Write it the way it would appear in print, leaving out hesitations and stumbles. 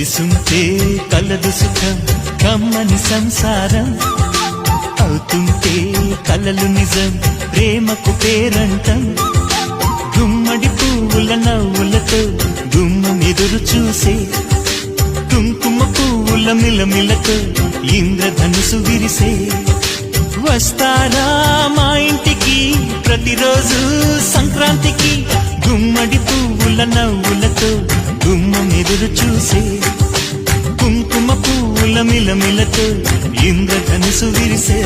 కలిసుంటే కలదు సుఖం కమ్మని సంసారం అవుతుంటే కలలు నిజం ప్రేమకు పేరంటం గుమ్మడి పువ్వుల నవ్వులతో గుమ్మం ఎదురు చూసే కుంకుమ పువ్వుల మిలమిలతో ఇంద్రధనుసు విరిసే వస్తారా మా ఇంటికి ప్రతిరోజు సంక్రాంతికి గుమ్మడి పువ్వుల నవ్వులతో గుమ్మం ఎదురు చూసే కుంకుమ పువ్వుల మిలమిలతో ఇంద్రధనుసు విరిసే